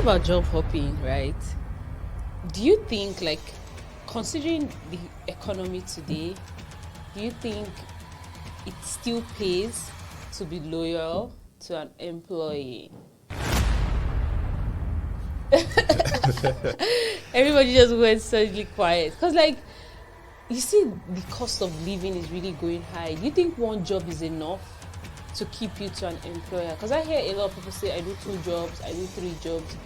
about job hopping, right? Do you think, like, considering the economy today, do you think it still pays to be loyal to an employee? Everybody just went suddenly quiet. Because, like, you see, the cost of living is really going high. Do you think one job is enough to keep you to an employer? Because I hear a lot of people say, I do 2 jobs, I do 3 jobs.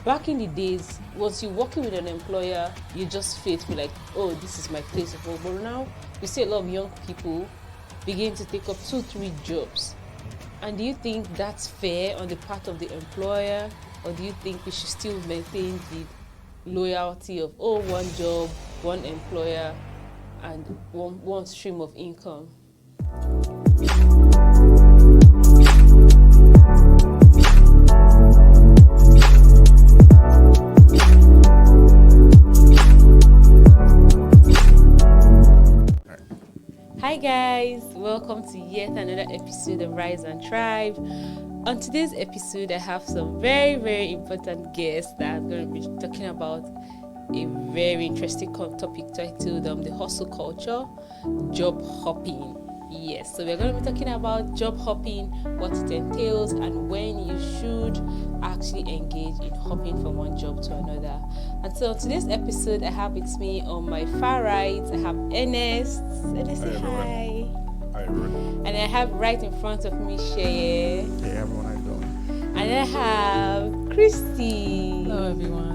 Back in the days, once you're working with an employer, you just faithful, like, oh, this is my place of work. But now, we see a lot of young people begin to take up 2, 3 jobs. And do you think that's fair on the part of the employer? Or do you think we should still maintain the loyalty of, oh, one job, one employer, and one stream of income? Hi guys, welcome to yet another episode of Rise and Thrive. On today's episode, I have some very, very important guests that I'm going to be talking about a very interesting topic titled the hustle culture, job hopping. Yes, so we're going to be talking about job hopping, what it entails, and when you should actually engage in hopping from one job to another. And so today's episode, I have with me on my far right, I have Ernest. Ernest, say hi. Hi, everyone. And I have right in front of me Sheye. Hey, everyone, how you doing? And I have Christy. Hello, everyone.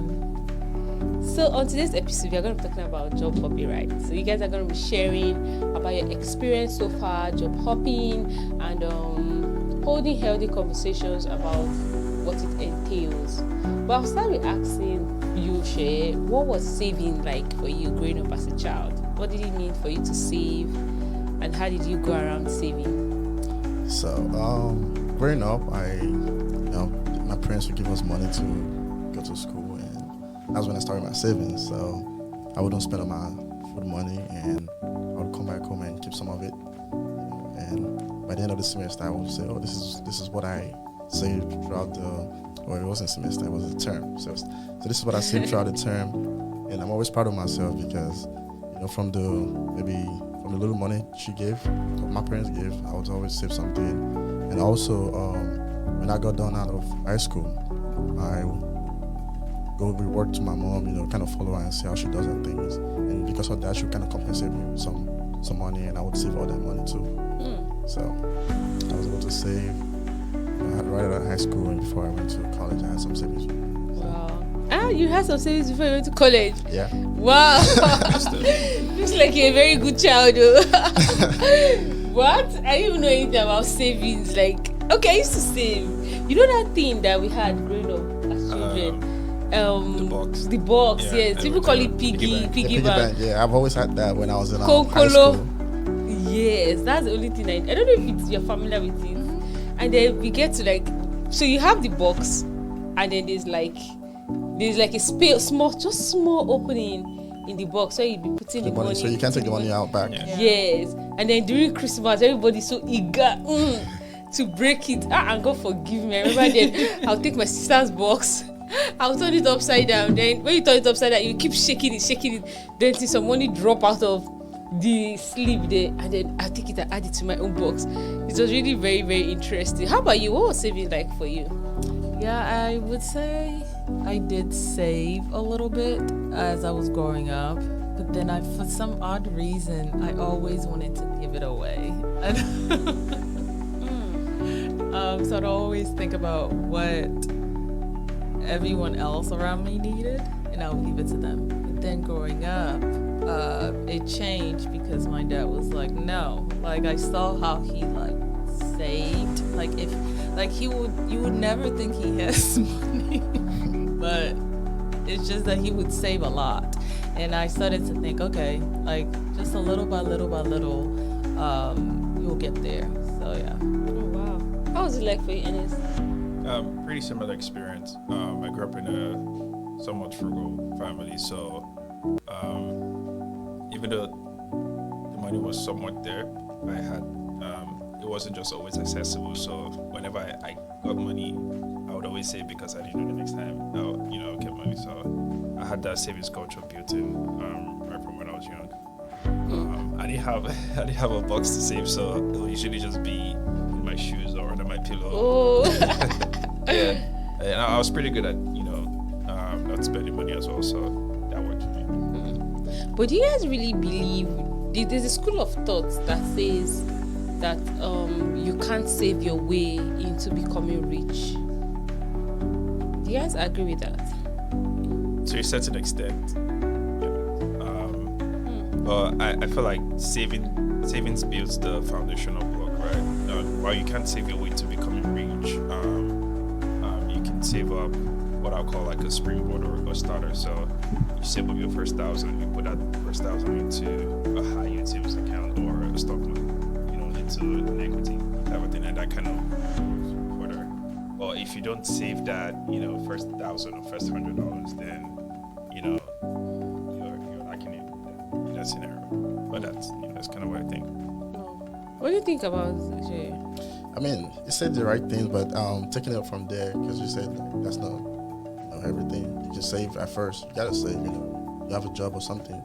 So on today's episode, we are going to be talking about job hopping, right? So you guys are going to be sharing about your experience so far, job hopping, and holding healthy conversations about what it entails. But I'll start with asking you, Sheye, what was saving like for you growing up as a child? What did it mean for you to save, and how did you go around saving? So, growing up, my parents would give us money to go to school, and that's when I started my savings. So, I wouldn't spend all my food money, and I would come back home and keep some of it. And by the end of the semester, I would say, "Oh, this is what I saved throughout it wasn't semester, it was a term. So this is what I saved throughout the term, and I'm always proud of myself because, from the little money she gave, or my parents gave, I would always save something. And also, when I got done out of high school, I would go reward to my mom, kind of follow her and see how she does her things. And because of that, she would kind of compensate me with some money, and I would save all that money too. So I was able to save. I had right out of high school, and before I went to college, I had some savings. Wow. You had some savings before you went to college? Yeah. Wow. Looks like you're a very good child, though. What? I didn't even know anything about savings. Like, okay, I used to save. You know that thing that we had growing up as children? The box, Yeah, yes. People call it piggy bank. Yeah, I've always had that when I was in high Kokolo. school. Yes, that's the only thing I don't know if you're familiar with it. And then we get to so you have the box, and then there's like a small opening in the box where you be putting the money. So you can't take the money out back. Yeah. Yes, and then during Christmas, everybody's so eager to break it. And God forgive me. I remember then I'll take my sister's box, I'll turn it upside down. Then when you turn it upside down, you keep shaking it. Then see some money drop out of the sleeve there, and then I take it and add it to my own box. It was really very, very interesting. How about you? What was saving like for you? Yeah, I would say I did save a little bit as I was growing up, but then for some odd reason, I always wanted to give it away. So I'd always think about what everyone else around me needed, and I would give it to them. But then growing up, it changed because my dad was like, no. Like, I saw how he saved. You would never think he has money, but it's just that he would save a lot. And I started to think, okay, just a little by little by little, you'll get there. So yeah. Oh wow. How was it like for you, Ernest? Pretty similar experience. I grew up in a somewhat frugal family, so even though the money was somewhat there, it wasn't just always accessible. So whenever I got money, I would always always save because I didn't know the next time I'll get money. So I had that savings culture built in right from when I was young. I didn't have a box to save, so it would usually just be in my shoes or under my pillow. Oh. Yeah, and I was pretty good at not spending money as well, so that worked for me. But do you guys really believe there's a school of thought that says that you can't save your way into becoming rich? Do you guys agree with that? To a certain extent, but I feel like savings builds the foundational block, right? While you can't save your way to becoming rich, you can save up what I'll call like a springboard or a starter. So you save up your first 1,000, you put that first 1,000 into a high yield savings account or a stock, into an equity type of thing, and that kind of further. Or if you don't save that, first 1,000 or first $100, then you're lacking in that scenario. But that's kind of what I think. What do you think about Jay? I mean, you said the right things, but taking it from there, because you said that's not everything. You just save at first. You gotta save. You have a job or something,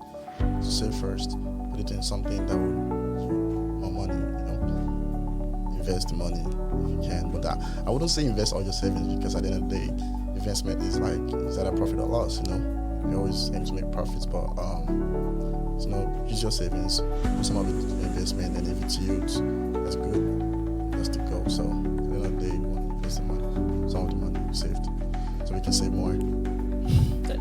so save first. Put it in something that will give you more money. Invest the money if you can. But I wouldn't say invest all your savings, because at the end of the day, investment is that a profit or loss? You always aim to make profits, but use your savings, put some of it into investment, and if it's yields, that's good. That's the goal. So at the end of the day, we want to invest the money, some of the money we saved, so we can save more.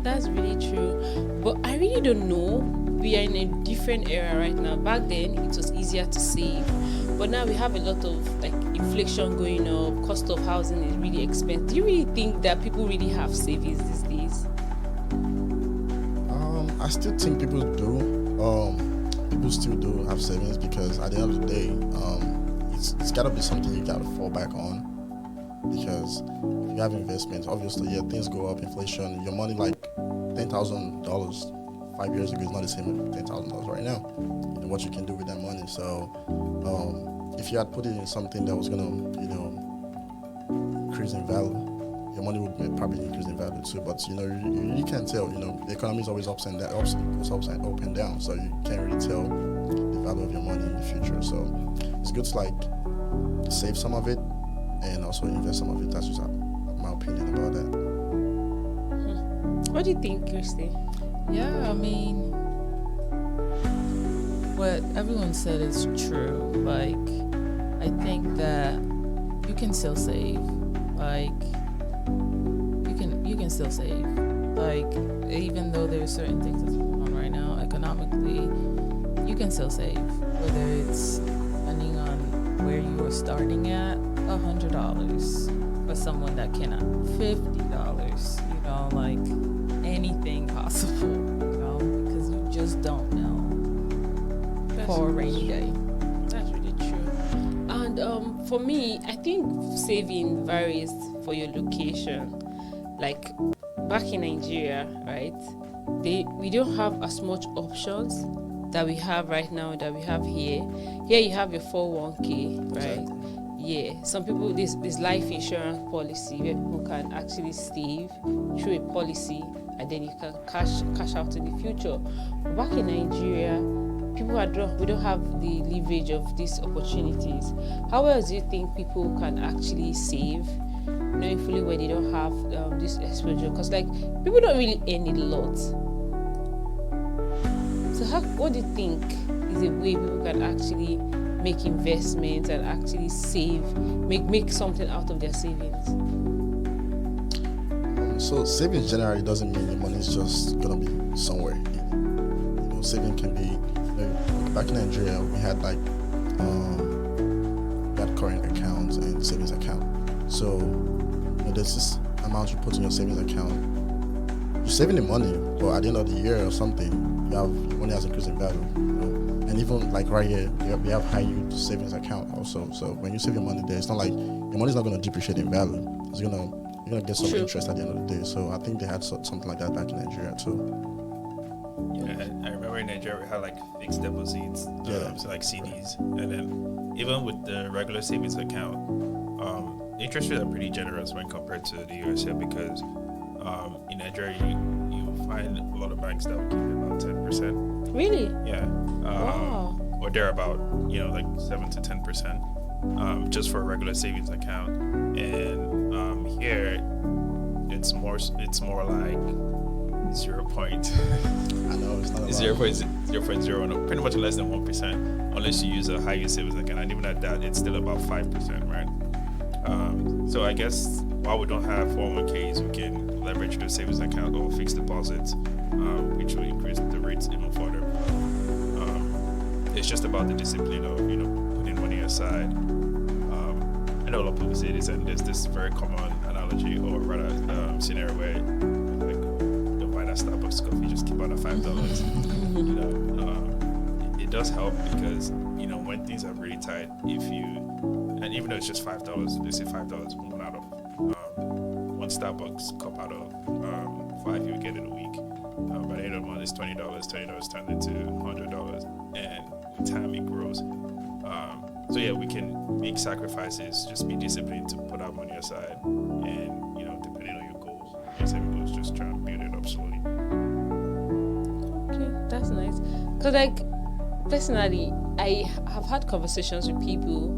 That's really true. But I really don't know. We are in a different era right now. Back then, it was easier to save. But now we have a lot of inflation going up, cost of housing is really expensive. Do you really think that people really have savings these days? I still think people do. People still do have savings, because at the end of the day, it's gotta be something you gotta fall back on. Because if you have investments, obviously, things go up, inflation. Your money, like $10,000 5 years ago, is not the same as $10,000 right now. And what you can do with that money. So, if you had put it in something that was gonna, increase in value, your money would probably increase in value too. But you can't tell. The economy is always ups and down, goes up and down. So you can't really tell the value of your money in the future. So it's good to save some of it and also invest some of it. That's just my opinion about that. What do you think, Christy? Yeah, I mean, what everyone said is true. I think that you can still save. You can still save. Even though there's certain things that's going on right now economically, you can still save. Whether it's depending on where you are starting at, $100 for someone that cannot, $50, anything possible, because you just don't know. That's For a rainy day. That's really true. And for me, I think saving varies for your location. Like back in Nigeria, right? We don't have as much options that we have right now that we have here. Here you have your 401k, right? Exactly. Yeah, some people, this life insurance policy where people can actually save through a policy, and then you can cash out in the future. But back in Nigeria, we don't have the leverage of these opportunities. How else do you think people can actually save, knowing fully well they don't have this exposure? Because people don't really earn a lot. So what do you think is a way people can actually make investments and actually save, make something out of their savings? So savings generally doesn't mean your money is just gonna be somewhere. Saving can be, back in Nigeria, we had current accounts and savings account. So there's this amount you put in your savings account. You're saving the money, but at the end of the year or something, your money has increased in value. And even right here, we have high yield savings account also. So when you save your money there, it's not like your money's not going to depreciate in value. You're gonna get some interest at the end of the day. So I think they had something like that back in Nigeria too. Yeah, I remember in Nigeria we had fixed deposits, so CDs, and then even with the regular savings account, interest rates are pretty generous when compared to the US here because in Nigeria you find a lot of banks that will give you about 10%. Really? Yeah. Wow. Or they're about, like 7 to 10%, just for a regular savings account. And here it's more like 0 point. I know it's not a lot. 0.0, no, pretty much less than 1%, unless you use a high yield savings account. And even at that, it's still about 5%, right? So I guess while we don't have 401ks, we can leverage the savings account or fixed deposits, which will increase the rates even further. It's just about the discipline of putting money aside. I know a lot of people say this, and there's this very common analogy, or rather scenario where don't buy that Starbucks coffee, just keep on the $5. It does help because when things are really tight, and even though it's just $5, they say $5 one out of one Starbucks cup out of 5 you get in a week. By the end of the month, it's $20. $20 turned into $100, and with time it grows. So yeah, we can make sacrifices. Just be disciplined to put our money aside, and depending on your goals, your saving goals, just try and build it up slowly. Okay, that's nice. Cause personally, I have had conversations with people,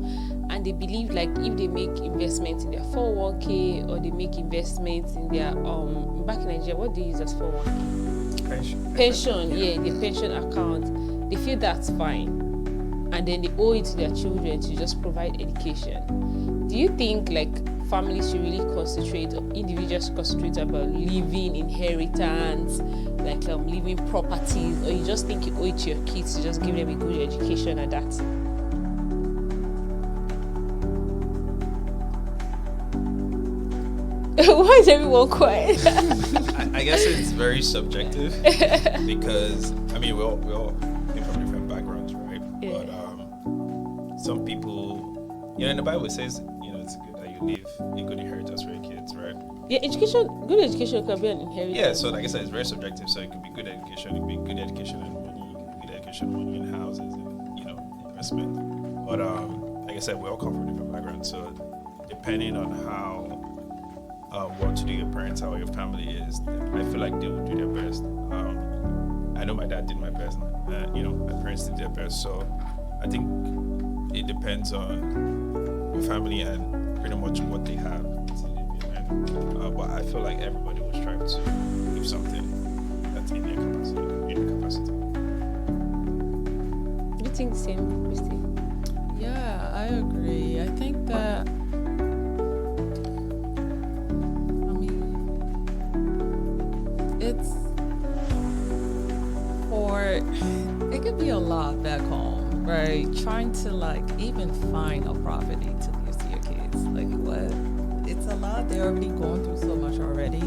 and they believe if they make investments in their 401k or they make investments in their back in Nigeria, what do they use as 401k? Pension, yeah, the pension account. They feel that's fine, and then they owe it to their children to just provide education. Do you think families should really concentrate, or individuals should concentrate about leaving inheritance, leaving properties, or you just think you owe it to your kids to just give them a good education at that? Why is everyone quiet? I guess it's very subjective because we all came from different backgrounds, right? Yeah. But some people, in the Bible it says, it's good that you leave a good inheritance for your kids, right? Yeah, good education can be an inheritance. Yeah, so like I said, it's very subjective. So it could be good education, it could be good education and money, it could be good education, money in houses, and investment. But like I said, we all come from different backgrounds. So depending on how what to do your parents, how your family is, I feel like they will do their best. I know my dad did my best, my parents did their best. So I think it depends on your family and pretty much what they have to live in. But I feel like everybody will strive to give something that's in their capacity. Do you think the same, Christy? Yeah, I agree. I think that it could be a lot back home, right? Trying to even find a property to give to your kids. What? It's a lot. They're already going through so much already.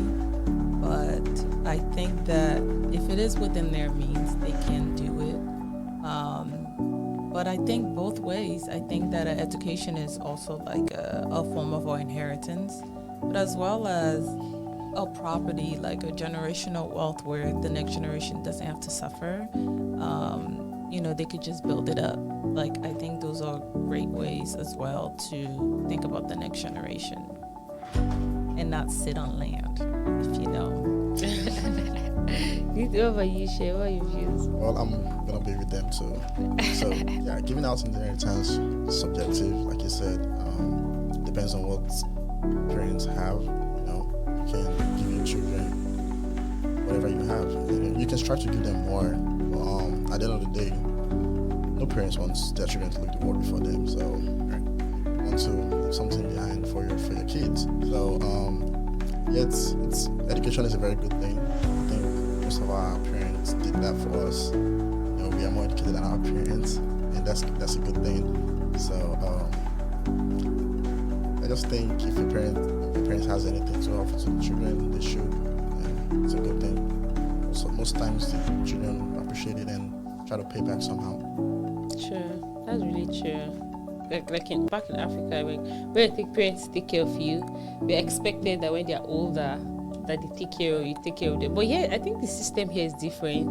But I think that if it is within their means, they can do it. But I think both ways. I think that education is also a form of our inheritance, but as well as a property, a generational wealth where the next generation doesn't have to suffer. They could just build it up. I think those are great ways as well to think about the next generation and not sit on land, if you know. What about you, Shay? What are your views? Well, I'm gonna be with them too. So yeah, giving out inheritance is subjective, like you said. Depends on what parents have. You can give your children whatever you have. You can strive to give them more. But at the end of the day, no parents wants their children to leave the world before them. So you want to leave something behind for your kids. So it's education is a very good thing. I think most of our parents did that for us. We are more educated than our parents, and that's a good thing. So I just think if your parents has anything to offer to the children, they should, and it's a good thing. So most times the children appreciate it and try to pay back somehow. True, that's really true. Back in Africa, when I think parents take care of you, we're expected that when they're older, that they take care of you, take care of them. But yeah, I think the system here is different.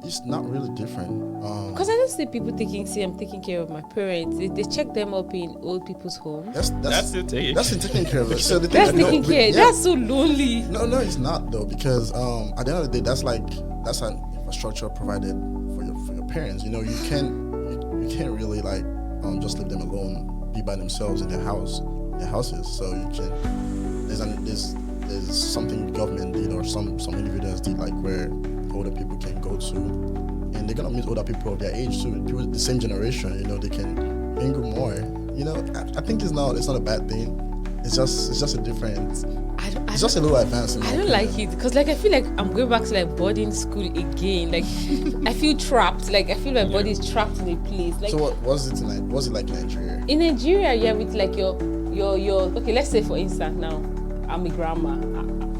It's not really different. Because I don't see people I'm taking care of my parents. They check them up in old people's homes. That's the thing. That's in taking care of it. So the thing That's I know- taking care. yeah. That's so lonely. No, it's not though, because at the end of the day, that's an infrastructure provided for your parents. You know, you can't really like just leave them alone, be by themselves in their houses. So you can there's something government did or some individuals did, like where older people can go to, and they're gonna meet older people of their age too, people the same generation. You know, they can mingle more. You know, I think it's not a bad thing. It's just a different. It's just a little advanced. I don't like it because like I feel like I'm going back to like boarding school again. Like I feel trapped. Like I feel my body is trapped in a place. Like So what was it like? Was it like in Nigeria? in Nigeria, yeah, with like your okay, let's say for instance now, I'm a grandma.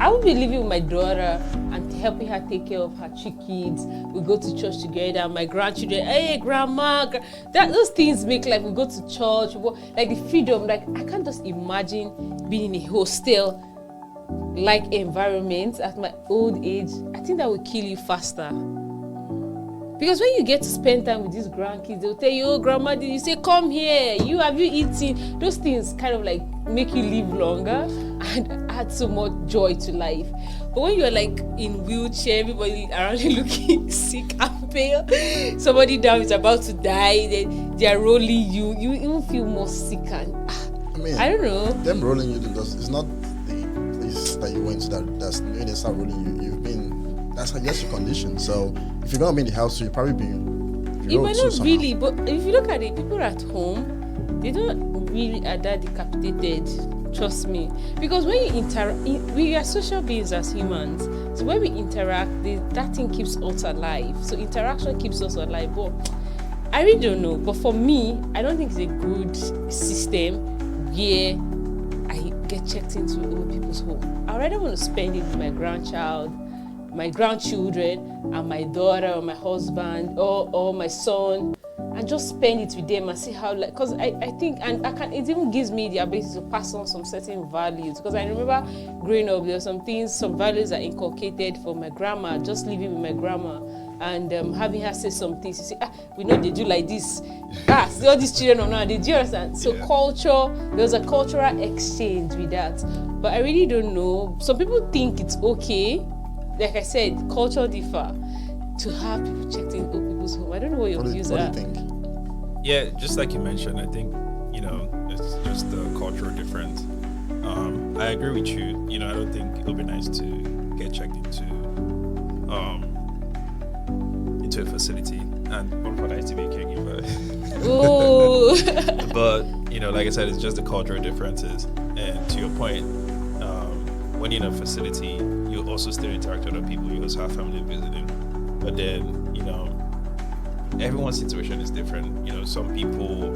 I would be living with my daughter and helping her take care of her 3 kids. We go to church together. My grandchildren, hey grandma, those things make like we go to church. Like the freedom. Like I can't just imagine being in a hostel like environment at my old age. I think that will kill you faster. Because when you get to spend time with these grandkids, they'll tell you, oh, grandma, did you say, come here? Have you eaten? Those things kind of like make you live longer and add so much joy to life. But when you're like in wheelchair, everybody around you looking sick and pale, somebody down is about to die, they are rolling you even feel more sick and I don't know. Them rolling you, it's not the place that you went to that's when they start rolling you. That's your condition. So if you're gonna be in the house, you're probably being. It might not really, but if you look at it, people at home, they don't really are that decapitated. Trust me, because when you interact, we are social beings as humans. So when we interact, that thing keeps us alive. So interaction keeps us alive. But I really don't know. But for me, I don't think it's a good system where I get checked into old people's home. I rather want to spend it with my grandchild, my grandchildren, and my daughter or my husband or my son, and just spend it with them and see how, like, because I think, and it even gives me the ability to pass on some certain values. Because I remember growing up, there were some values that inculcated for my grandma, just living with my grandma and having her say some things. You say, we know they do like this. See all these children of now, they do understand. So there was a cultural exchange with that. But I really don't know. Some people think it's okay. Like I said, culture differ to have people checked in old people's home. I don't know what your views are. What do you think? Yeah, just like you mentioned, I think, it's just the cultural difference. I agree with you. I don't think it'll be nice to get checked into a facility, and one for nice to be a caregiver. Oh. But, like I said, it's just the cultural differences. And to your point, when you're in a facility, you also still interact with other people. You also have family visiting. But then, everyone's situation is different. Some people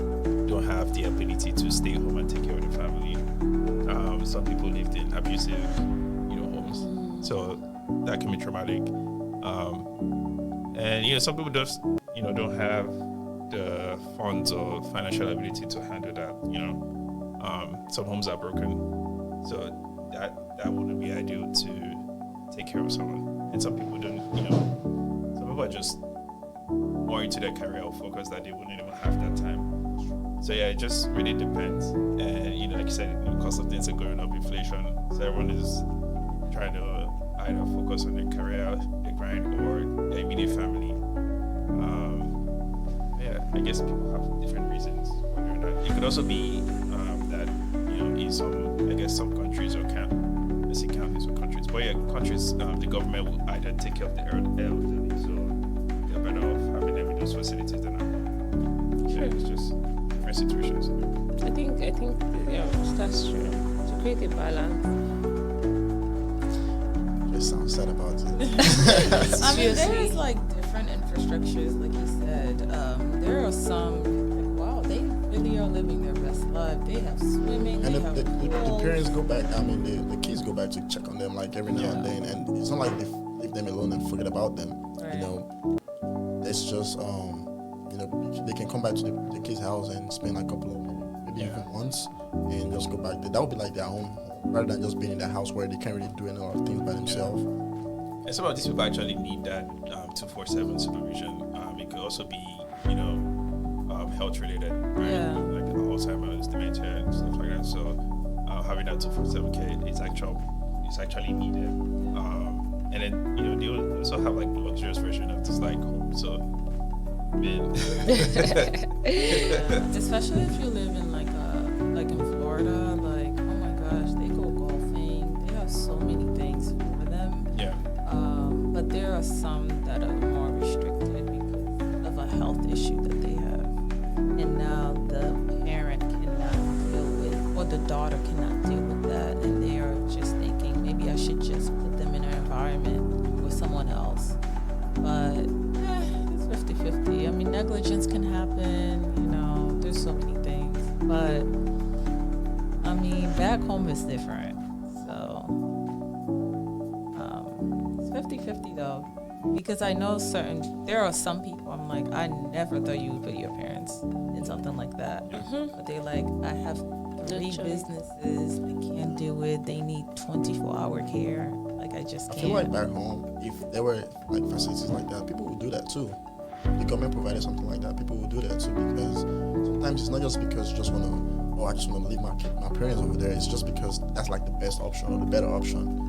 don't have the ability to stay home and take care of their family. Some people lived in abusive, homes. So that can be traumatic. And, some people just, don't have the funds or financial ability to handle that. Some homes are broken. So that wouldn't be ideal to take care of someone. And some people don't, some people are just more into their career or focus that they wouldn't even have that time. So yeah, it just really depends. And like you said, cost of things are going up, inflation. So everyone is trying to either focus on their career, their grind, or their immediate family. I guess people have different reasons for doing that. It could also be that in some countries or counties or countries. But yeah, countries, the government will either take care of the elderly, so they're better off having them in those facilities than not. Yeah, it's just different situations. I think that's true. To create a balance. Just sounds sad about it. I mean, Seriously. there's like different infrastructures, like you said. There are some, wow, they really are living their best life. They have swimming, And they have the pools. parents go back. I mean, the kids go back to check on them like every now and then, and it's not like they leave them alone and forget about them. Right. It's just they can come back to the kids' house and spend like a couple of maybe even months and just go back there. That would be like their home, rather than just being in their house where they can't really do any other things by themselves. And some of these people actually need that 247 supervision. It could also be, you know, health related, right? Yeah. Like Alzheimer's, dementia, and stuff like that. So having that 247 care is actually needed. And then, you know, they also have like the luxurious version of this like home. So, man. Especially if you live in like in Florida, like oh my gosh, they go golfing. They have so many things for them. Yeah. But there are some that are more restricted because of a health issue that they have, and now the parent cannot deal with, or the daughter cannot deal with that, and they are just thinking maybe I should just put them in an environment with someone else. But it's 50-50. I mean, negligence can happen, you know, there's so many things. But, I mean, back home is different. So, it's 50-50 though. Because I know there are some people, I'm like, I never thought you would put your parents in something like that. But they're like, I have 3 businesses, I can't do it. They need 24-hour care. Like, I just I can't. feel like back home, if there were like facilities like that, people would do that too. The government provided something like that, people would do that too, because sometimes it's not just because you just want to, oh, I just want to leave my parents over there. It's just because that's like the best option or the better option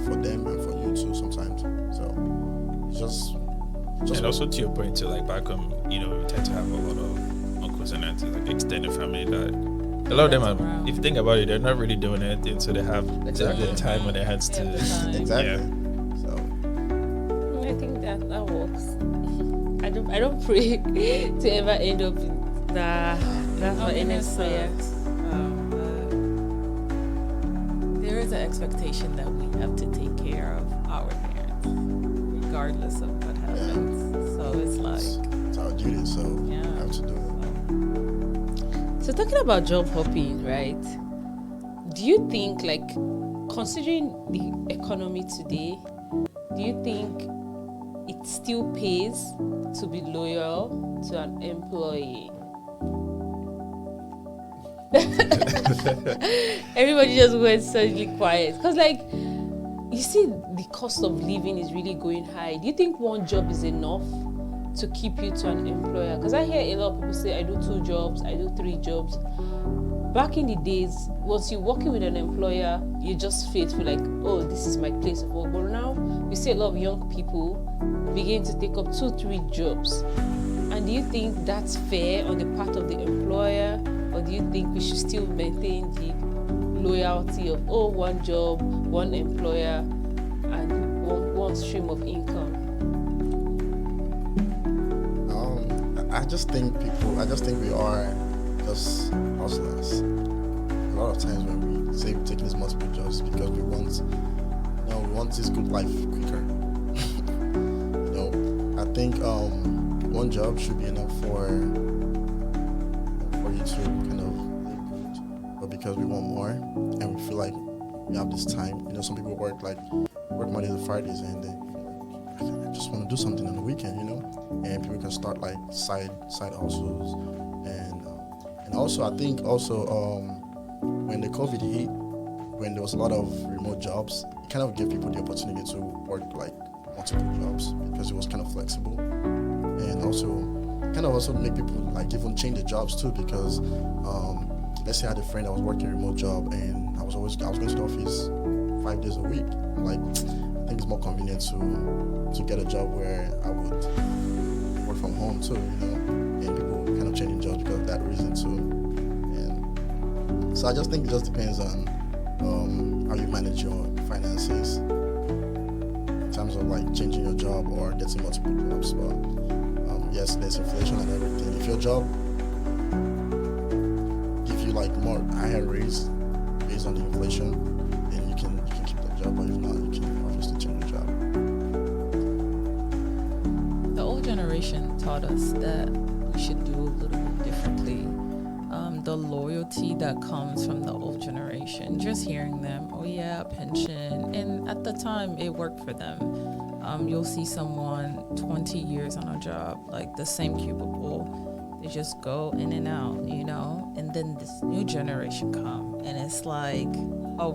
for them and for you too sometimes. So it's just And also to your point too, like back home, you know, we tend to have a lot of uncles and aunties, like extended family that a lot of them are, if you think about it, they're not really doing anything, so they have the time on their hands to. exactly. Yeah. So I think that works. I don't pray to ever end up in that for NS player. There is an expectation that we have to take care of our parents, regardless of what happens. So it's like, it's our duty, so Yeah. we have to do it. So talking about job hopping, right? Do you think, like, considering the economy today, do you think it still pays to be loyal to an employee? Everybody just went suddenly quiet. Because, like, you see, the cost of living is really going high. Do you think one job is enough to keep you to an employer? Because I hear a lot of people say, I do 2 jobs, I do 3 jobs. Back in the days, once you're working with an employer, you just feel like, oh, this is my place of work. But now, we see a lot of young people begin to take up 2-3 jobs. And do you think that's fair on the part of the employer? Or do you think we should still maintain the loyalty of, oh, 1 job, 1 employer, and one stream of income? I just think we are just hustlers. A lot of times when we say we're taking these multiple jobs because we want this good life quicker. I think 1 job should be enough for you to kind of live good. But because we want more and we feel like we have this time, some people work Monday to Fridays and they I just want to do something on the weekend, and people can start like side hustles, and also I think when the COVID hit, when there was a lot of remote jobs, it kind of gave people the opportunity to work like multiple jobs because it was kind of flexible, and also kind of also make people like even change their jobs too because let's say I had a friend that was working a remote job and I was going to the office 5 days a week. Like, I think it's more convenient to get a job where I would work from home too, and people kind of changing jobs because of that reason too. And so I just think it just depends on how you manage your finances in terms of like changing your job or getting multiple jobs. But yes, there's inflation and everything. If your job gives you like more higher raise based on the inflation, then you can keep that job, but if not, you can obviously change your job. the old generation taught us that we should do a little bit differently. The loyalty that comes from the old generation, just hearing them, oh yeah, pension, and at the time it worked for them. You'll see someone 20 years on a job, like the same cubicle, they just go in and out, and then this new generation come, and it's like, oh,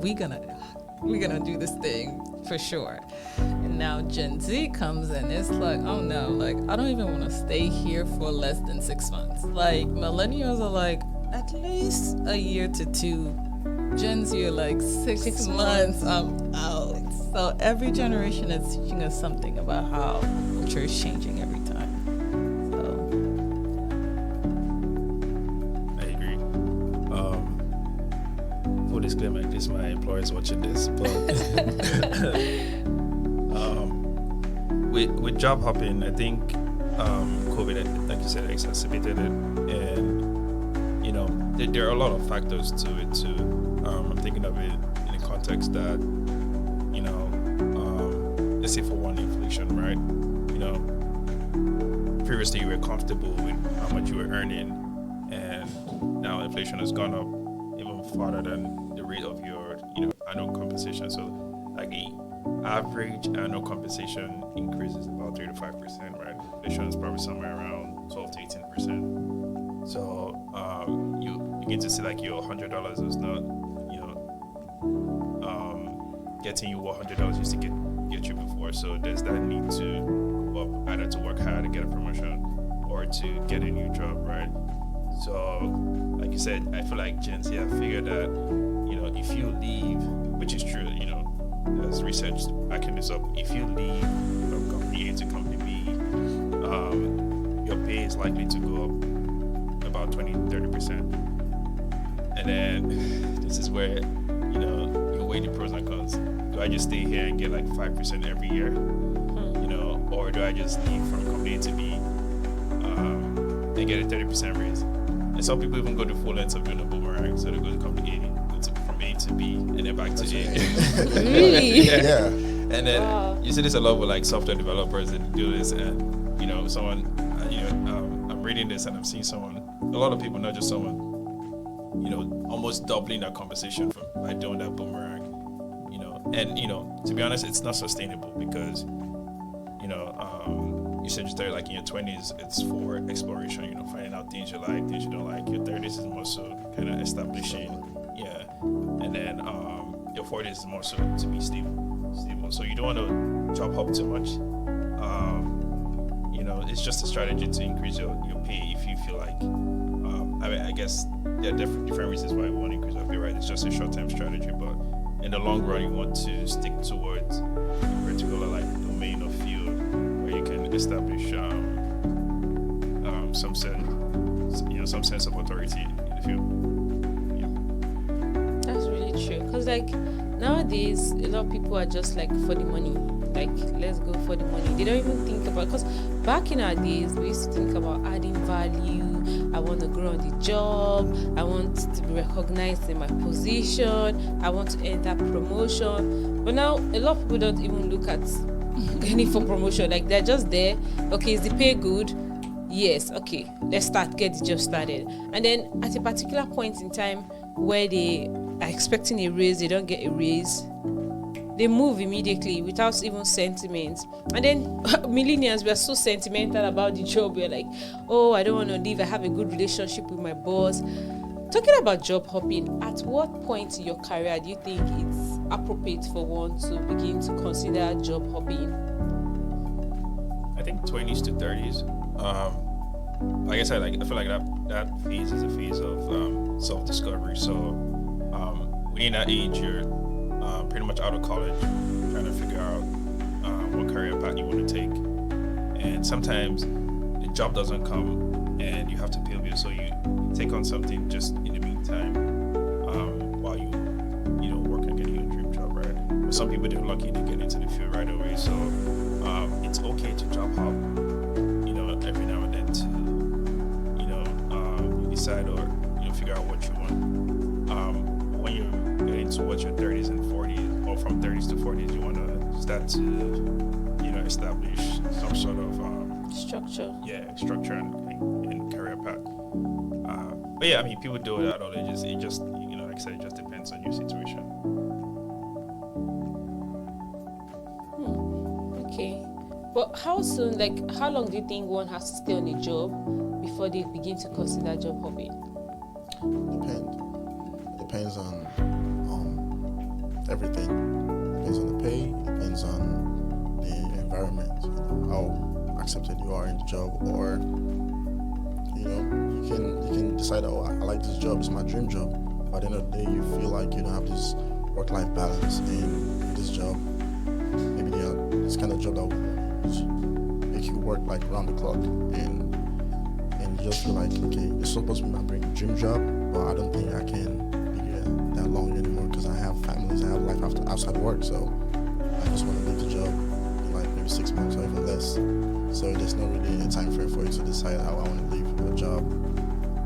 we're gonna do this thing for sure. And now Gen Z comes in, it's like, oh no, like I don't even want to stay here for less than 6 months. Like millennials are like at least a year to 2. Gen Z are like 6 months, I'm out. So every generation is teaching us something about how culture is changing every time. So I agree. Full disclaimer, at least my employers watching this, but with job hopping, I think COVID, like you said, exacerbated it, and you know there are a lot of factors to it too. I'm thinking of it in the context that let's say for one, inflation, right? Previously you were comfortable with how much you were earning, and now inflation has gone up even farther than the rate of your annual compensation. So like the average annual compensation increase is about 3 to 5%, right? Inflation is probably somewhere around 12 to 18%. So you begin to see like your $100 is not getting you what $100 used to get you before. So there's that need to go up, either to work hard to get a promotion or to get a new job, right? So like you said, I feel like Gen Z have figured that if you leave, which is true, there's research backing this up, if you leave from company A to company B, your pay is likely to go up about 20-30%. And then this is where you weigh the pros and cons. Do I just stay here and get like 5% every year, or do I just leave from company A to B and get a 30% raise? And some people even go to full lengths of doing a boomerang, so they go to company A, go from A to B, and then back to A. Really? Yeah. And then you see this a lot with like software developers that do this, and someone, I'm reading this and I'm seeing a lot of people, not just someone, almost doubling that compensation by doing that boomerang, and to be honest, it's not sustainable because you said you started like in your 20s, it's for exploration, finding out things you like, things you don't like. Your 30s is more so kind of establishing, and then your 40s is more so to be stable. So you don't want to job hop too much. It's just a strategy to increase your pay if you feel like. I guess there are different reasons why you want to increase your pay, right? It's just a short-term strategy, but in the long run, you want to stick towards a particular like domain or field where you can establish some sense of authority in the field. That's really true. Because like nowadays, a lot of people are just like for the money. Like, let's go for the money. They don't even think about, because back in our days, we used to think about adding value. I want to grow on the job. I want to be recognized in my position. I want to enter promotion. But now, a lot of people don't even look at any for promotion. Like, they're just there. Okay, is the pay good? Yes. Okay, let's get the job started. And then at a particular point in time where they are expecting a raise, they don't get a raise. They move immediately without even sentiment. And then millennials, we are so sentimental about the job. We're like, oh, I don't want to leave. I have a good relationship with my boss. Talking about job hopping, at what point in your career do you think it's appropriate for one to begin to consider job hopping? I think 20s to 30s. Like I said, I feel like that phase is a phase of self-discovery. So within that age, you're pretty much out of college, trying to figure out what career path you want to take. And sometimes the job doesn't come and you have to pay bills, so you take on something just in the meantime while you work on getting your dream job, right? But some people, they're lucky to get into the field right away, so it's okay to job hop every now and then to you decide or figure out what you want. When you're getting towards your 30s and 40s, or from 30s to 40s, you want to start to establish some sort of Structure. Structure and career path. But yeah, I mean, people do it at all ages. It just, like I said, it just depends on your situation. Okay. But how soon, how long do you think one has to stay on a job before they begin to consider job hopping? Depends on everything. It depends on the pay. It depends on the environment. How accepted you are in the job, or you can decide, oh, I like this job. It's my dream job. But at the end of the day, you feel like you don't have this work-life balance in this job. Maybe this kind of job that will make you work like around the clock, and you just feel like, okay, it's supposed to be my dream job, but I don't think I can be here that long anymore because I have families, I have life outside work, so I just want to leave the job in like maybe 6 months or even less. So there's not really a time frame for you to decide how I want to leave a job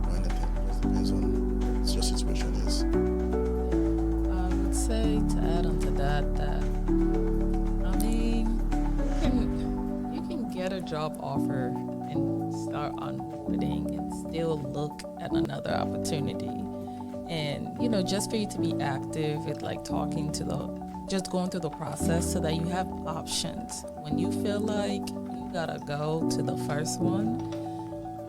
or anything. It depends on what your situation is. I would say, to add on to that, I mean, you can get a job offer and start onboarding and still look at another opportunity. And, just for you to be active with like just going through the process so that you have options. When you feel like you gotta go to the first one,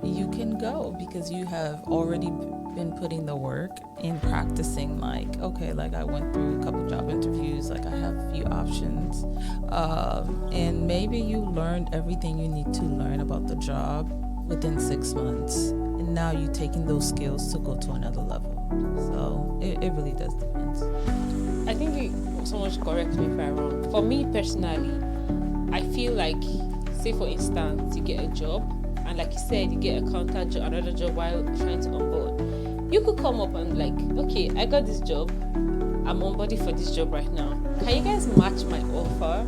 you can go because you have already been putting the work in practicing. Like, okay, like I went through a couple job interviews, like I have a few options, and maybe you learned everything you need to learn about the job within 6 months, and now you're taking those skills to go to another level. So it really does depend. I think someone should correct me if I'm wrong. For me personally, I feel like, say for instance, you get a job, and like you said, you get another job while trying to onboard. You could come up and like, okay, I got this job, I'm onboarding for this job right now. Can you guys match my offer?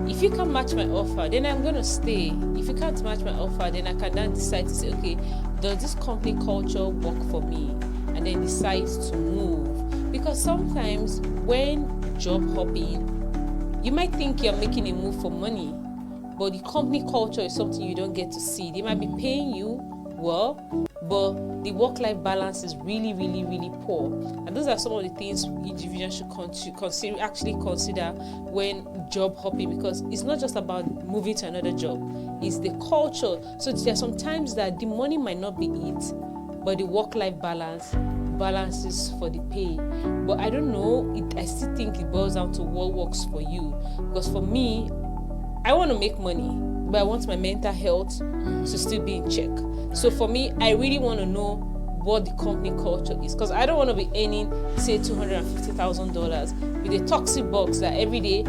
If you can match my offer, then I'm gonna stay. If you can't match my offer, then I can then decide to say, okay, does this company culture work for me? And then decide to move. Because sometimes when job hopping, you might think you're making a move for money, but the company culture is something you don't get to see. They might be paying you well, but the work-life balance is really, really, really poor. And those are some of the things individuals should consider when job hopping, because it's not just about moving to another job, it's the culture. So there are some times that the money might not be it, but the work-life balances for the pay. But I don't know, I still think it boils down to what works for you. Because for me, I want to make money, but I want my mental health to still be in check. So for me, I really want to know what the company culture is, because I don't want to be earning, say, $250,000 with a toxic box that every day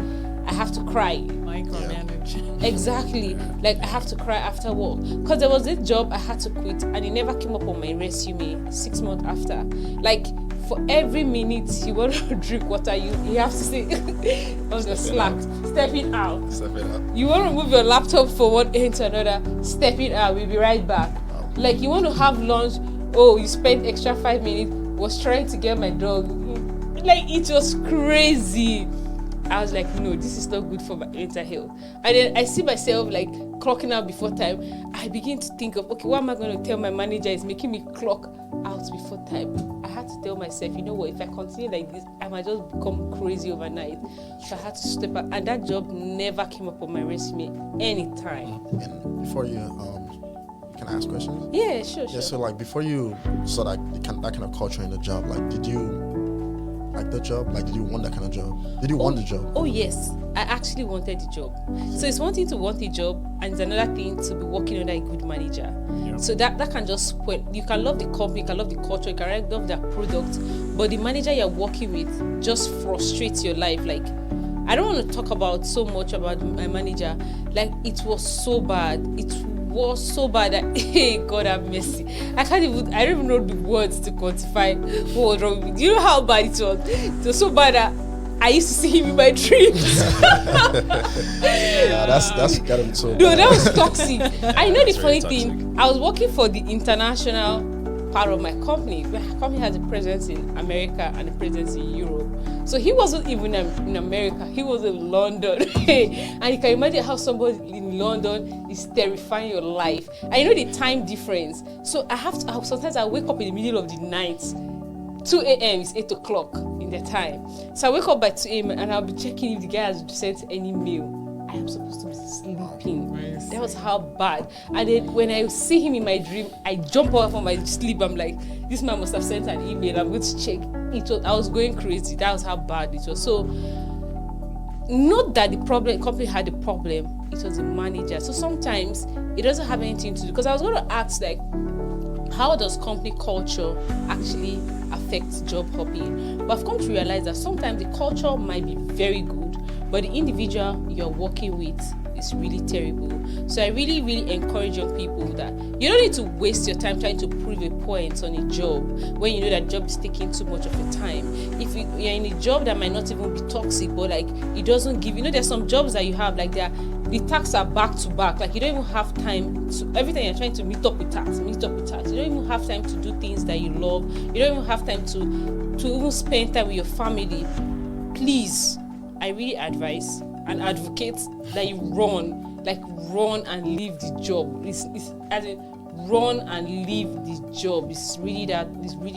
I have to cry. Micromanage. Exactly. Like I have to cry after work. Because there was this job I had to quit and it never came up on my resume 6 months after. Like for every minute you want to drink water, you have to say on the slack, stepping out. You want to move your laptop from one end to another, stepping out, we'll be right back. Like you want to have lunch, you spent extra 5 minutes, was trying to get my dog. Like it was crazy. I was like, no, this is not good for my mental health. And then I see myself like clocking out before time. I begin to think of, okay, what am I going to tell my manager is making me clock out before time? I had to tell myself, you know what, if I continue like this, I might just become crazy overnight. So I had to step out. And that job never came up on my resume anytime. And before you, can I ask questions? Yeah, sure. Yeah, so like before you saw that kind of culture in the job, like did you like the job? Like did you want that kind of job? Did you want the job? Oh yes, I actually wanted the job. So it's one thing to want the job, and it's another thing to be working under a good manager. Yeah. So that can just spoil. You can love the company, you can love the culture, you can love their product, but the manager you're working with just frustrates your life. Like I don't want to talk about so much about my manager. Like it was so bad. It was so bad that hey, God have mercy. I don't even know the words to quantify what was wrong with me. Do you know how bad it was? It was so bad that I used to see him in my dreams. Yeah, that's gotta be so bad. No, that was toxic. I know the funny thing. I was working for the international part of my company. My company has a presence in America and a presence in Europe. So he wasn't even in America. He was in London. And you can imagine how somebody in London is terrifying your life. I know the time difference. So sometimes I wake up in the middle of the night. 2 a.m. is 8 o'clock in the time. So I wake up by 2 a.m. and I'll be checking if the guy has sent any mail. I am supposed to be sleeping. Right. That was how bad. And then when I see him in my dream, I jump out from my sleep. I'm like, this man must have sent an email. I'm going to check. I was going crazy. That was how bad it was. So, not that the company had a problem. It was the manager. So sometimes it doesn't have anything to do. Because I was going to ask, like, how does company culture actually affect job hopping? But I've come to realize that sometimes the culture might be very good, but the individual you're working with is really terrible. So I really, really encourage young people that you don't need to waste your time trying to prove a point on a job when you know that job is taking too much of your time. If you're in a job that might not even be toxic, but like it doesn't give, there's some jobs that you have, like the tasks are back to back. Like you don't even have time to, every time you're trying to meet up with tasks. You don't even have time to do things that you love. You don't even have time to even spend time with your family. Please, I really advise and advocate that you run and leave the job. It's as in run and leave the job. It's really,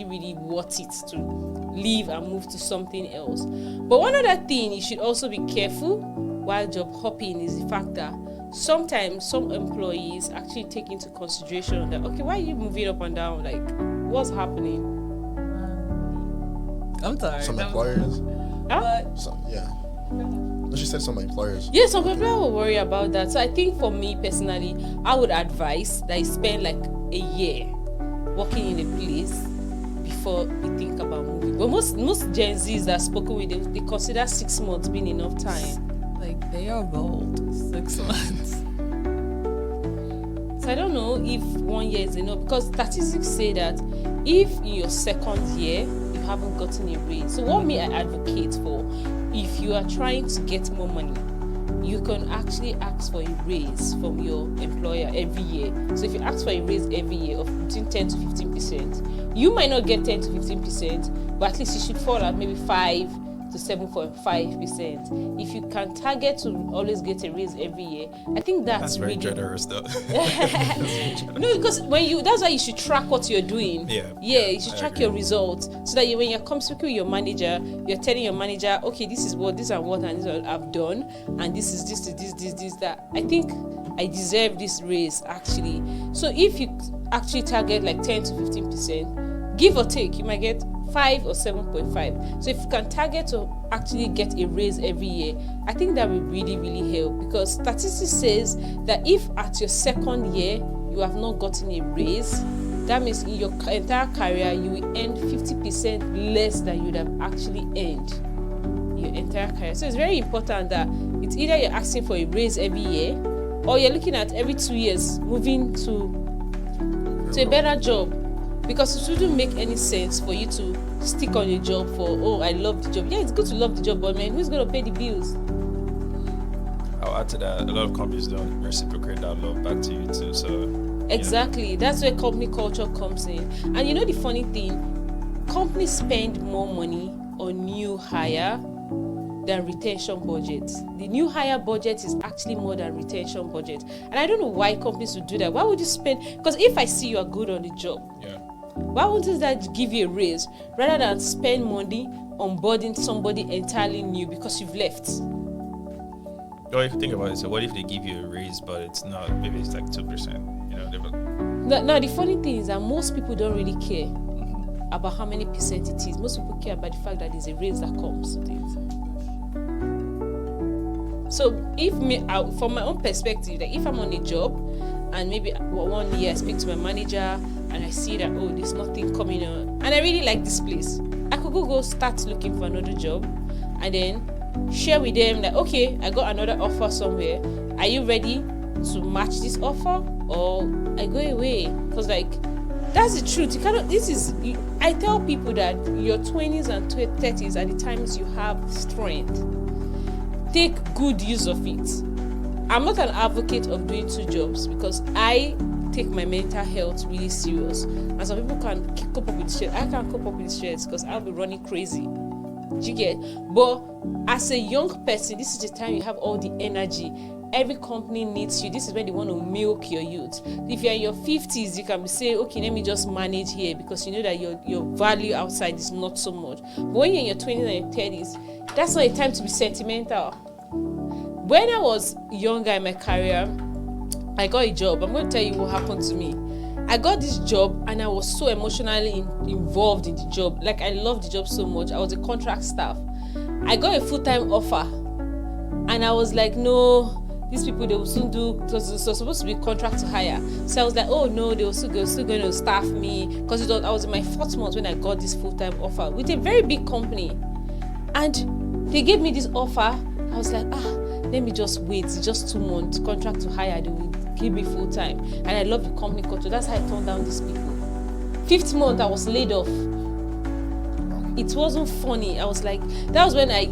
really worth it to leave and move to something else. But one other thing you should also be careful while job hopping is the fact that sometimes some employees actually take into consideration that, okay, why are you moving up and down? Like, what's happening? I'm sorry. Some employers. Huh? She said some employers. Yeah, some people will worry about that. So I think for me personally, I would advise that you spend like a year working in a place before you think about moving. But most Gen Zs that I've spoken with, they consider 6 months being enough time. Like, they are bold. 6 months. So I don't know if 1 year is enough, because statistics say that if in your second year you haven't gotten a raise. So what I advocate for, if you are trying to get more money, you can actually ask for a raise from your employer every year. So if you ask for a raise every year of between 10 to 15%, you might not get 10 to 15%, but at least you should fall at maybe 5 to 7.5%. If you can target to always get a raise every year, I think that's very really generous though. No, because that's why you should track what you're doing. Yeah, You should I track agree. your results, so that when you're speaking with your manager, you're telling your manager, okay, this is what I've done, and this is this that. I think I deserve this raise actually. So if you actually target like 10 to 15%, give or take, you might get 5 or 7.5. So if you can target to actually get a raise every year, I think that will really, really help, because statistics says that if at your second year you have not gotten a raise, that means in your entire career you will earn 50% less than you would have actually earned your entire career. So it's very important that it's either you're asking for a raise every year, or you're looking at every 2 years moving to a better job. Because it wouldn't make any sense for you to stick on your job for, I love the job. Yeah, it's good to love the job, but man, who's going to pay the bills? I'll add to that, a lot of companies don't reciprocate that love back to you too. So Exactly. That's where company culture comes in. And the funny thing, companies spend more money on new hire than retention budget. The new hire budget is actually more than retention budget. And I don't know why companies would do that. Why would you spend? Because if I see you are good on the job, why wouldn't that give you a raise rather than spend money onboarding somebody entirely new because you've left? Or you can think about it. So what if they give you a raise, but it's not? Maybe it's like 2%. No, the funny thing is that most people don't really care about how many percent it is. Most people care about the fact that there's a raise that comes with it. So from my own perspective, like if I'm on a job and maybe 1 year I speak to my manager and I see that, there's nothing coming on, and I really like this place, I could go start looking for another job and then share with them that, okay, I got another offer somewhere. Are you ready to match this offer, or I go away? Because that's the truth. You cannot. I tell people that your 20s and 30s are the times you have strength. Take good use of it. I'm not an advocate of doing 2 jobs because I take my mental health really serious. And some people can cope up with the stress. I can't cope up with the stress because I'll be running crazy. Do you get? But as a young person, this is the time you have all the energy. Every company needs you. This is when they want to milk your youth. If you're in your 50s, you can be saying, okay, let me just manage here, because you know that your value outside is not so much. But when you're in your 20s and your 30s, that's not a time to be sentimental. when I was younger in my career, I got a job. I'm going to tell you what happened to me. I got this job and I was so emotionally involved in the job. Like, I loved the job so much. I was a contract staff. I got a full-time offer and I was like, no, these people, they will soon do, it was supposed to be contract to hire. So I was like, oh no, they were still going to staff me, because I was in my 4th month when I got this full-time offer with a very big company. And they gave me this offer. I was like, let me just wait. It's just 2 months, contract to hire. They will give me full-time. And I love the company culture. That's how I turned down these people. 5th month, I was laid off. It wasn't funny. I was like, that was when I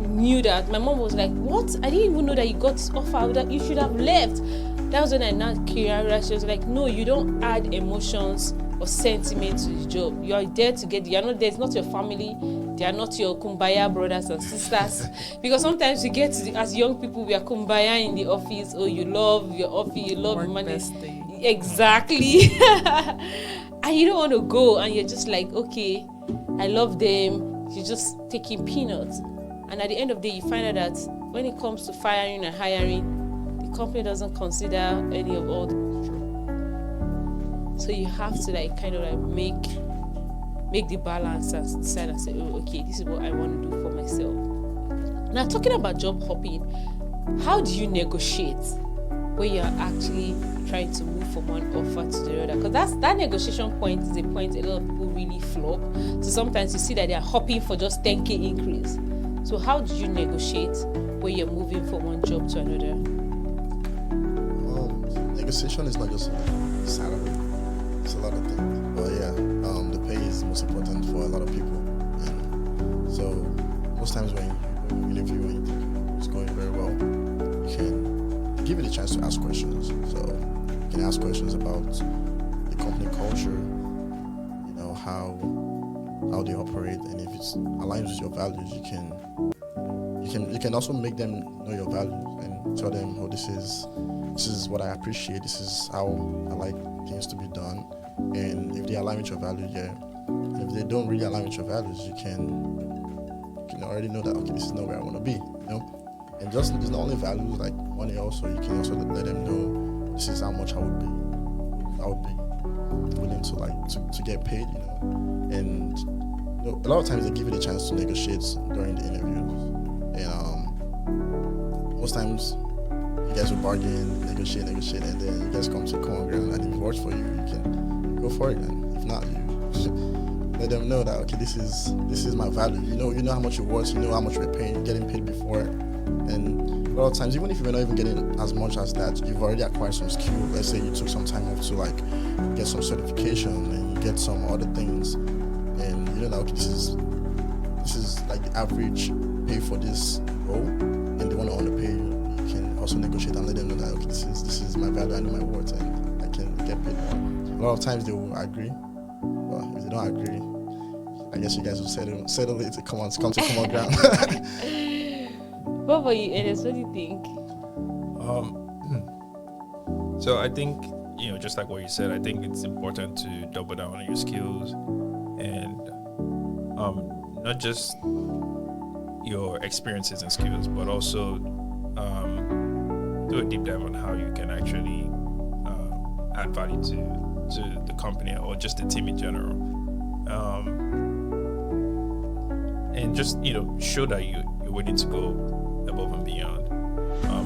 knew that. My mom was like, what? I didn't even know that you got this offer, that you should have left. That was when I now realized. She was like, no, you don't add emotions or sentiment to the job. You are there together. You are not there. It's not your family. They are not your kumbaya brothers and sisters. Because sometimes we get to as young people, we are kumbaya in the office. Oh, you love your office, you love your money. Exactly. And you don't want to go, and you're just like, okay, I love them. You're just taking peanuts. And at the end of the day, you find out that when it comes to firing and hiring, the company doesn't consider any of all the. So you have to kind of make the balance and decide and say, oh, okay, this is what I want to do for myself. Now, talking about job hopping, how do you negotiate when you're actually trying to move from one offer to the other? Because that negotiation point is a point a lot of people really flop. So sometimes you see that they are hopping for just 10K increase. So how do you negotiate when you're moving from one job to another? Negotiation is not just salary. It's a lot of things. But yeah, the pay is most important for a lot of people. And so most times when you interview and you think it's going very well, you can give it a chance to ask questions. So you can ask questions about the company culture, how they operate, and if it aligns with your values, you can also make them know your values and tell them, oh, this is what I appreciate, this is how I like things to be done. And if they align with your values, yeah. And if they don't really align with your values, you can already know that, okay, this is not where I want to be, And just it's not only values like money. Also, you can also let them know this is how much I would be willing to get paid, And a lot of times they give you the chance to negotiate during the interviews, and most times you guys will bargain, negotiate, and then you guys come to common ground, and if it works for you, you can go for it. And if not, you let them know that, okay, this is my value. You know how much you're worth. You know how much we're getting paid before, and a lot of times, even if you're not even getting as much as that, you've already acquired some skill. Let's say you took some time off to get some certification and you get some other things, and you know that, okay, this is like the average pay for this role, and they want to underpay you. You can also negotiate and let them know that, okay, this is my value, I know my worth, and I can get paid more. A lot of times they will agree, but if they don't agree, I guess you guys will settle it to come to common ground. What about you, Enes? What do you think? So I think, just like what you said, I think it's important to double down on your skills and not just your experiences and skills, but also do a deep dive on how you can actually add value to the company or just the team in general. And just, show that you're willing to go above and beyond.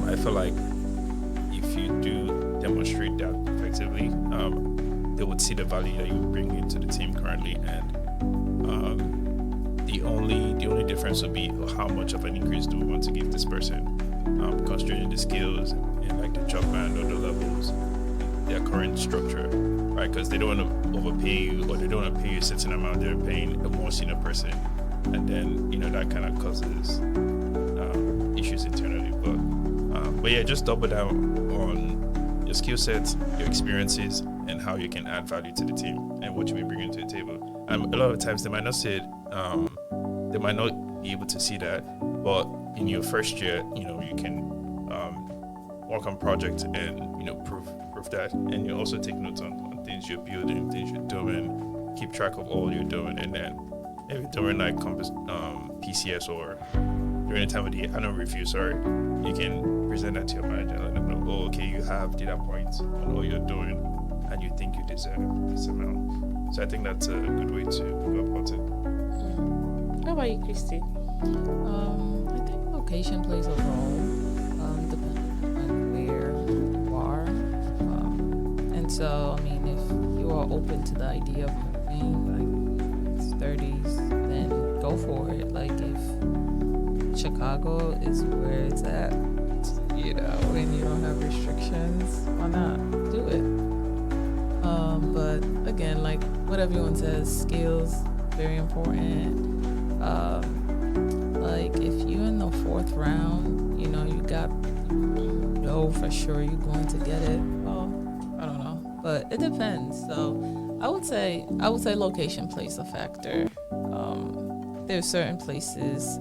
I feel like if you do demonstrate that effectively, they would see the value that you bring into the team currently, and the only difference would be how much of an increase do we want to give this person, considering the skills and like the job band or the levels, their current structure, right? Because they don't want to overpay you, or they don't want to pay you a certain amount. They're paying a more senior person, and then that kind of causes issues internally. But yeah, just double down on your skill sets, your experiences, and how you can add value to the team and what you may bring to the table. A lot of times they might not see it, they might not be able to see that, but in your first year, you can work on projects and prove that, and you also take notes on things you're building, things you're doing, keep track of all you're doing, and then maybe during PCS or during the time of the annual review, you can present that to your manager, let them know, oh, okay, you have data points on all you're doing, and you think you deserve this amount. So I think that's a good way to go about it. How about you, Christy? I think location plays a role, depending on where you are. And so, I mean, if you are open to the idea of moving, like it's 30s, then go for it. Like if Chicago is where it's at, you know, and you don't have restrictions, why not do it? But again, like what everyone says, skills, very important. Like if you're in the 4th round, you know, you know for sure you're going to get it. Well, I don't know, but it depends. So I would say location plays a factor. There's certain places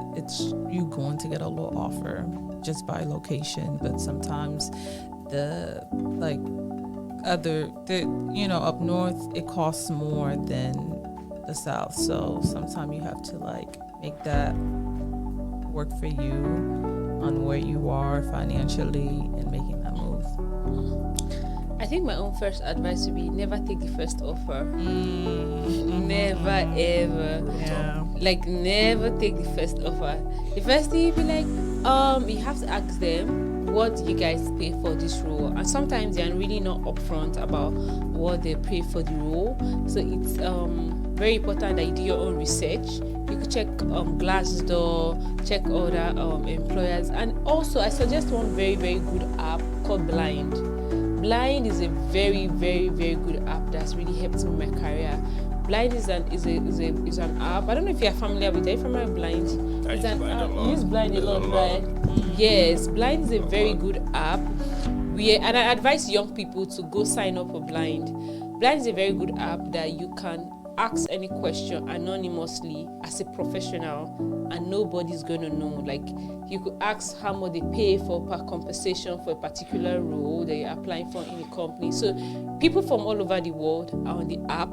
you're going to get a low offer just by location, but sometimes up north it costs more than the south. So sometimes you have to like make that work for you on where you are financially and making that move. I think my own first advice would be never take the first offer. Never ever. Yeah. Like never take the first offer. The first thing you'd be like, you have to ask them what you guys pay for this role, and sometimes they're really not upfront about what they pay for the role. So it's very important that you do your own research. You could check Glassdoor, check other employers, and also I suggest one very, very good app called Blind. Blind is a very, very, very good app that's really helped me in my career. Blind is an app. I don't know if you're familiar with it. Are you familiar with Blind? It's an app. You use Blind a lot, right? Yes, Blind is a very good app. And I advise young people to go sign up for Blind. Blind is a very good app that you can ask any question anonymously as a professional, and nobody's going to know. Like you could ask how much they pay for per compensation for a particular role that you're applying for in a company. So people from all over the world are on the app,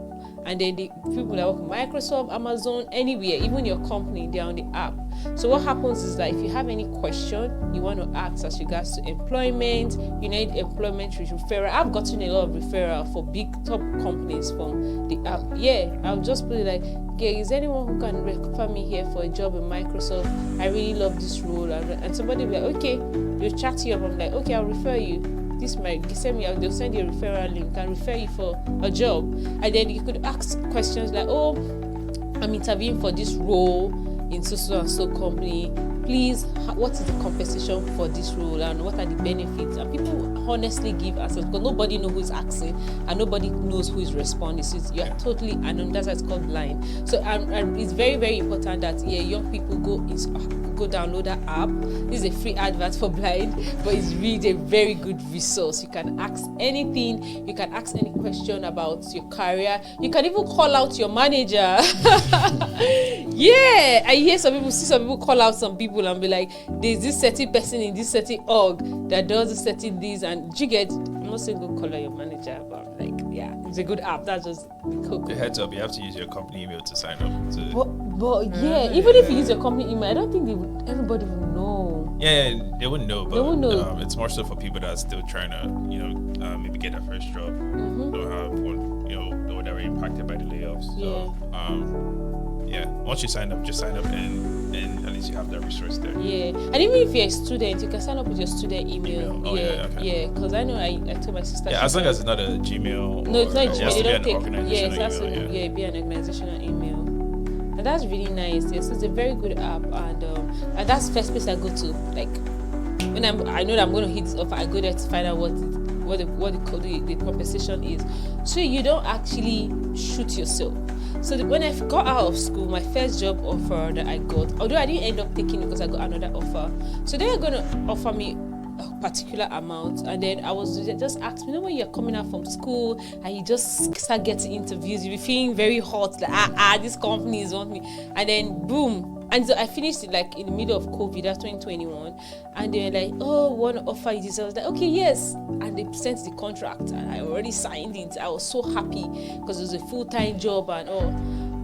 and then the people that work with Microsoft, Amazon, anywhere, even your company, they're on the app. So what happens is that if you have any question you want to ask as regards to employment, you need employment referral. I've gotten a lot of referral for big top companies from the app. Yeah, I'll just put it like, yeah, is anyone who can refer me here for a job in Microsoft? I really love this role. And somebody will be like, okay, they'll chat to you. I'm like, okay, I'll refer you. They'll send you a referral link and refer you for a job. And then you could ask questions like, oh, I'm interviewing for this role in so and so company. Please, what is the compensation for this role and what are the benefits? And people honestly give answers because nobody knows who is asking and nobody knows who is responding. So you are totally anonymous. That's why it's called Blind. So and it's very, very important that young people go download that app. This is a free advert for Blind, but it's really a very good resource. You can ask anything. You can ask any question about your career. You can even call out your manager. Yeah, I hear some people call out some people and be like, there's this certain person in this certain org that does this certain this, and you get, I'm not saying go call out your manager, but like, yeah, it's a good app. That's just cool. The heads up, you have to use your company email to sign up. But yeah, even if you use your company email, I don't think everybody will know. Yeah, they wouldn't know, but they wouldn't know. It's more so for people that are still trying to, maybe get their first job. Don't have one, that were impacted by the layoffs. So, once you sign up, just sign up and at least you have that resource there. Yeah, and even if you're a student, you can sign up with your student email. Oh, yeah, because I know I told my sister. Yeah, as long as it's not a Gmail. No, it's not Gmail. It has to be an Yeah, it has organizational email. be an organizational email. And that's really nice. Yes, it's a very good app, and that's the first place I go to. Like when I know that I'm going to hit this offer, I go there to find out what the compensation is, so you don't actually shoot yourself. So when I got out of school, my first job offer that I got, although I didn't end up taking it because I got another offer, so they were going to offer me a particular amount, and then I was just asked me, when you're coming out from school and you just start getting interviews, you'll be feeling very hot, like these companies want me, and then boom. And so I finished it like in the middle of COVID, that's 2021. And they were like, oh, want to offer you this? I was like, okay, yes. And they sent the contract and I already signed it. I was so happy because it was a full-time job and all.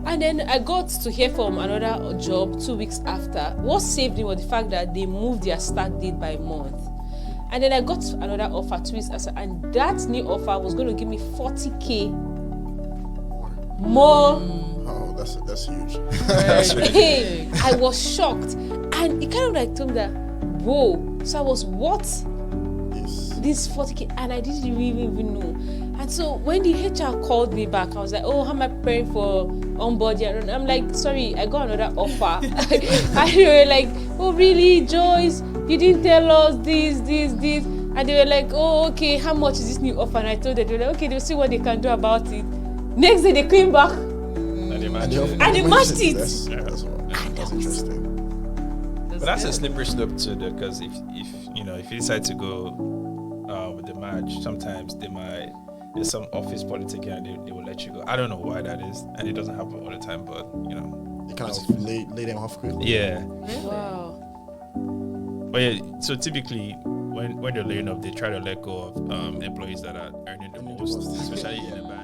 And then I got to hear from another job 2 weeks after. What saved me was the fact that they moved their start date by a month. And then I got another offer 2 weeks after, and that new offer was going to give me 40K more. Oh, that's huge. That's really Hey, I was shocked, and it kind of like told me that, whoa. So I was what? This 40K, and I didn't really even know. And so when the HR called me back, I was like, oh, how am I preparing for onboarding? And I'm like, sorry, I got another offer. And they were like, oh, really, Joyce? You didn't tell us this. And they were like, oh, okay, how much is this new offer? And I told them, they were like, okay, they'll see what they can do about it. Next day, they came back. And they matched it. And they matched it. That's interesting. But that's a good. slippery slope too, because if you decide to go with the match, sometimes there's some office politic and they will let you go. I don't know why that is, and it doesn't happen all the time, but You kind of lay them off quickly. yeah. Wow. But yeah, so typically when they're laying off, they try to let go of employees that are earning the most, especially in a bank.